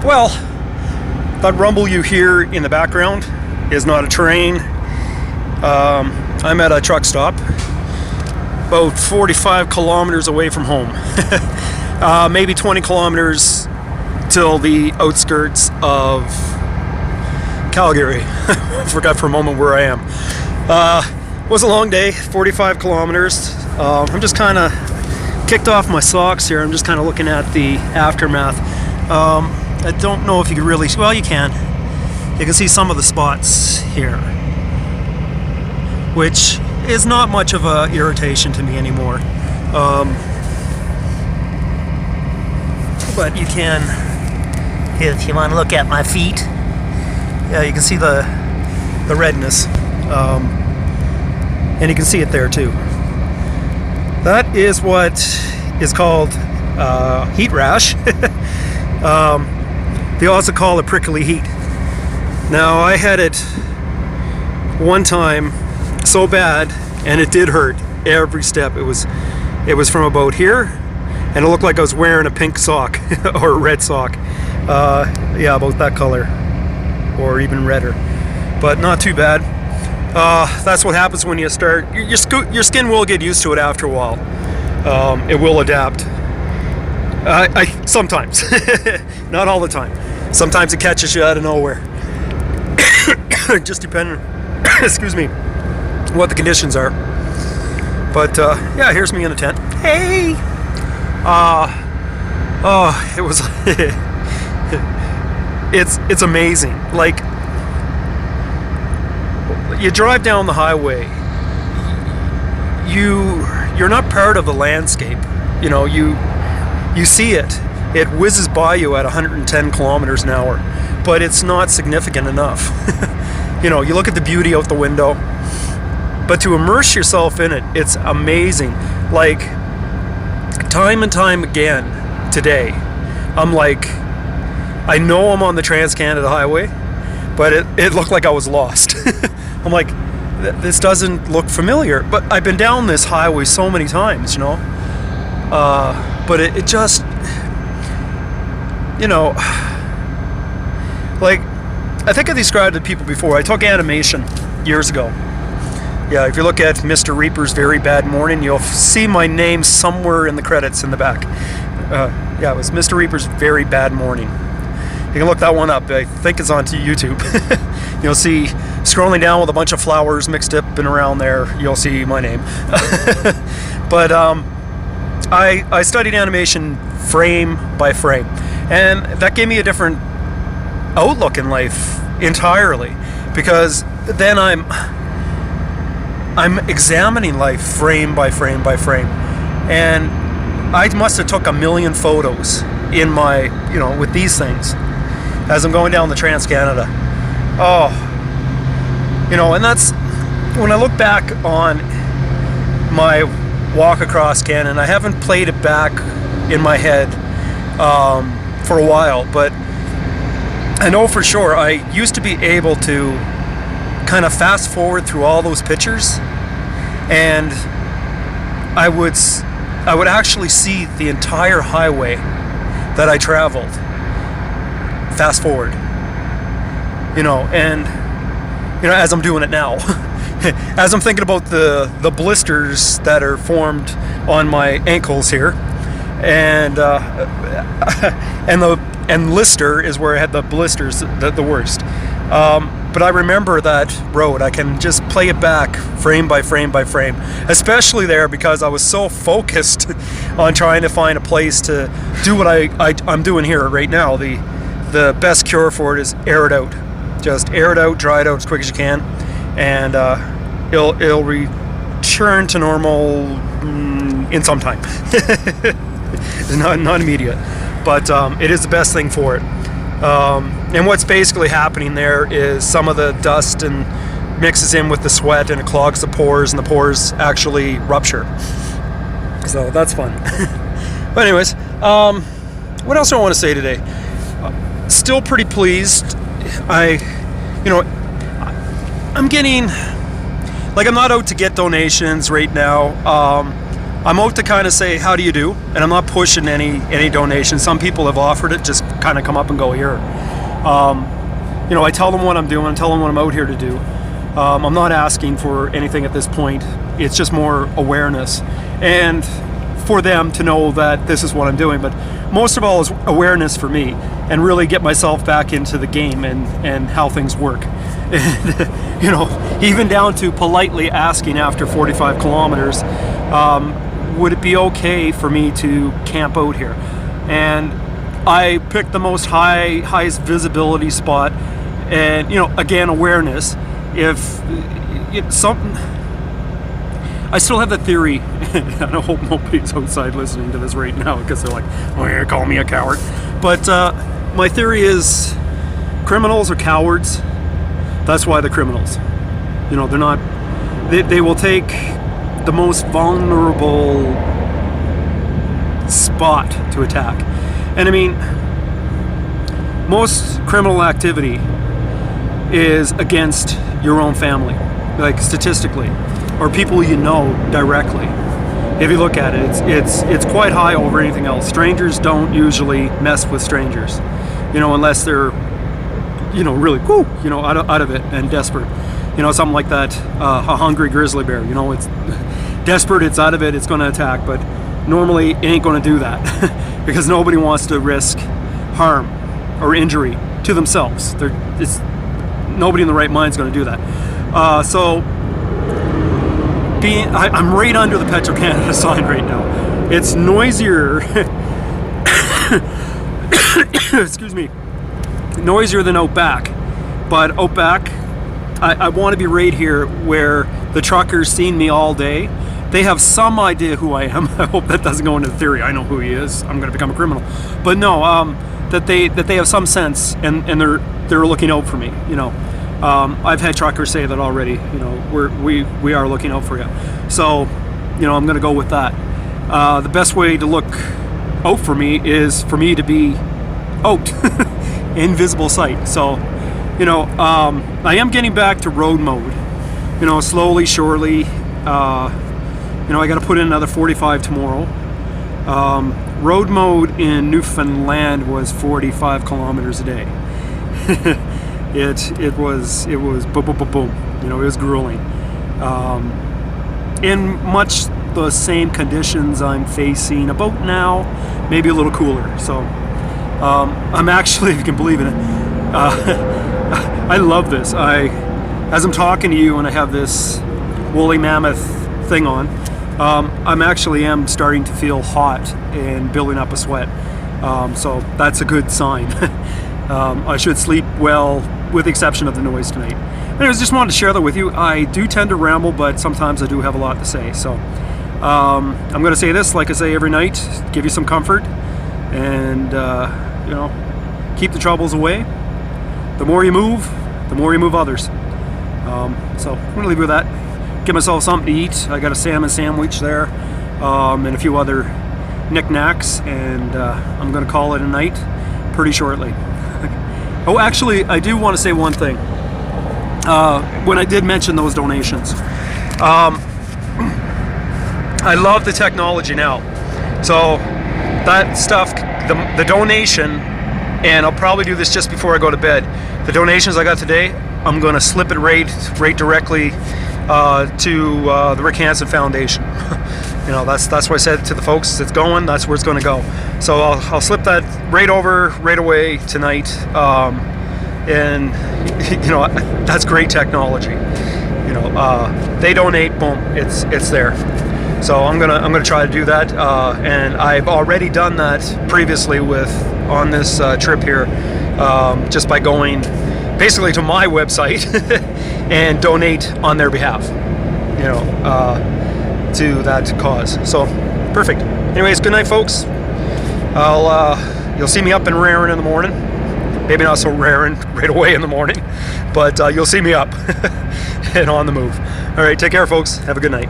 Well, that rumble you hear in the background is not a train. I'm at a truck stop about 45 kilometers away from home. Maybe 20 kilometers till the outskirts of Calgary. Forgot for a moment where I am. It was a long day, 45 kilometers. I'm just kind of kicked off my socks here. I'm just kind of looking at the aftermath. I don't know if you can really, well, you can. You can see some of the spots here, which is not much of a irritation to me anymore. But you can, if you want to look at my feet, yeah, you can see the redness, and you can see it there too. That is what is called heat rash. They also call it prickly heat. Now, I had it one time so bad, and it did hurt every step. It was from about here, and it looked like I was wearing a pink sock or a red sock. Yeah, about that color, or even redder, but not too bad. That's what happens when you start. Your skin will get used to it after a while. It will adapt. I sometimes, not all the time. Sometimes it catches you out of nowhere. Just depending, excuse me, what the conditions are. But yeah, here's me in a tent. Hey, it was. It's amazing. Like, you drive down the highway, you're not part of the landscape. You know, you see it. It whizzes by you at 110 kilometers an hour, but it's not significant enough. You know, you look at the beauty out the window, but to immerse yourself in it, it's amazing. Like, time and time again today, I'm like, I know I'm on the Trans-Canada Highway, but it looked like I was lost. I'm like, this doesn't look familiar, but I've been down this highway so many times, you know. But it just, you know, like, I think I described it to people before. I took animation years ago. Yeah, if you look at Mr. Reaper's Very Bad Morning, you'll see my name somewhere in the credits in the back. Yeah, it was Mr. Reaper's Very Bad Morning. You can look that one up. I think it's on YouTube. You'll see, scrolling down with a bunch of flowers mixed up and around there, you'll see my name. But I studied animation frame by frame, and that gave me a different outlook in life entirely, because then I'm examining life frame by frame by frame, and I must have took 1 million photos in my, you know, with these things as I'm going down the Trans-Canada. Oh, you know, and that's when I look back on my walk across Canada. I haven't played it back in my head for a while, but I know for sure I used to be able to kind of fast forward through all those pictures, and I would actually see the entire highway that I traveled fast forward, you know, and you know, as I'm doing it now. As I'm thinking about the blisters that are formed on my ankles here, and Lister is where I had the blisters the worst. But I remember that road. I can just play it back frame by frame by frame, especially there, because I was so focused on trying to find a place to do what I'm doing here right now. The best cure for it is air it out. Just air it out, dry it out as quick as you can, and it'll return to normal in some time. not immediate, but it is the best thing for it. And what's basically happening there is some of the dust and mixes in with the sweat, and it clogs the pores, and the pores actually rupture. So that's fun. But anyways, what else do I want to say today? Still pretty pleased. I'm getting, like, I'm not out to get donations right now. I'm out to kind of say, how do you do? And I'm not pushing any donations. Some people have offered it just kind of come up and go here. You know, I tell them what I'm doing, tell them what I'm out here to do. I'm not asking for anything at this point. It's just more awareness, and for them to know that this is what I'm doing. But most of all is awareness for me, and really get myself back into the game and how things work. And, you know, even down to politely asking after 45 kilometers, would it be okay for me to camp out here? And I picked the most highest visibility spot, and, you know, again, awareness. If it's something, I still have the theory, and I hope nobody's outside listening to this right now because they're like, oh, you're gonna call me a coward. But my theory is criminals are cowards. That's why they're criminals. You know, they're not, they will take the most vulnerable spot to attack. And I mean, most criminal activity is against your own family, like statistically, or people you know directly. If you look at it, it's quite high over anything else. Strangers don't usually mess with strangers, you know, unless they're, you know, really, you know, out of it and desperate. You know, something like that, a hungry grizzly bear, you know, it's desperate, it's out of it, it's going to attack, but normally it ain't going to do that because nobody wants to risk harm or injury to themselves. Nobody in the right mind is going to do that. So I'm right under the Petro-Canada sign right now. It's noisier, excuse me, noisier than out back. But out back, I want to be right here where the truckers seen me all day. They have some idea who I am. I hope that doesn't go into the theory. I know who he is. I'm going to become a criminal. But no, that they have some sense, and they're looking out for me. You know, I've had truckers say that already. You know, we are looking out for you. So, you know, I'm going to go with that. The best way to look out for me is for me to be out, invisible sight. So, you know, I am getting back to road mode. You know, slowly, surely. You know, I got to put in another 45 tomorrow. Road mode in Newfoundland was 45 kilometers a day. It was boom, boom, boom, boom. You know, it was grueling. In much the same conditions I'm facing about now, maybe a little cooler. So I'm actually, if you can believe it, I love this. As I'm talking to you and I have this woolly mammoth thing on, I'm actually starting to feel hot and building up a sweat. So that's a good sign. I should sleep well, with the exception of the noise tonight. Anyways, just wanted to share that with you. I do tend to ramble, but sometimes I do have a lot to say. So I'm going to say this, like I say every night, give you some comfort, and you know, keep the troubles away. The more you move others. So I'm going to leave you with that. Get myself something to eat. I got a salmon sandwich there, and a few other knickknacks, and I'm going to call it a night pretty shortly. Oh, actually, I do want to say one thing. When I did mention those donations, I love the technology now. So that stuff, the donation, and I'll probably do this just before I go to bed. The donations I got today, I'm going to slip it right directly to the Rick Hansen Foundation. You know, that's what I said to the folks. It's going. That's where it's going to go. So I'll slip that right away tonight. And you know, that's great technology. You know, they donate, boom, it's there. So I'm gonna try to do that. And I've already done that previously on this trip here, just by going basically to my website and donate on their behalf. You know. To that cause. So perfect. Anyways, good night, folks. You'll see me up and raring in the morning. Maybe not so raring right away in the morning, but you'll see me up and on the move. All right, take care, folks. Have a good night.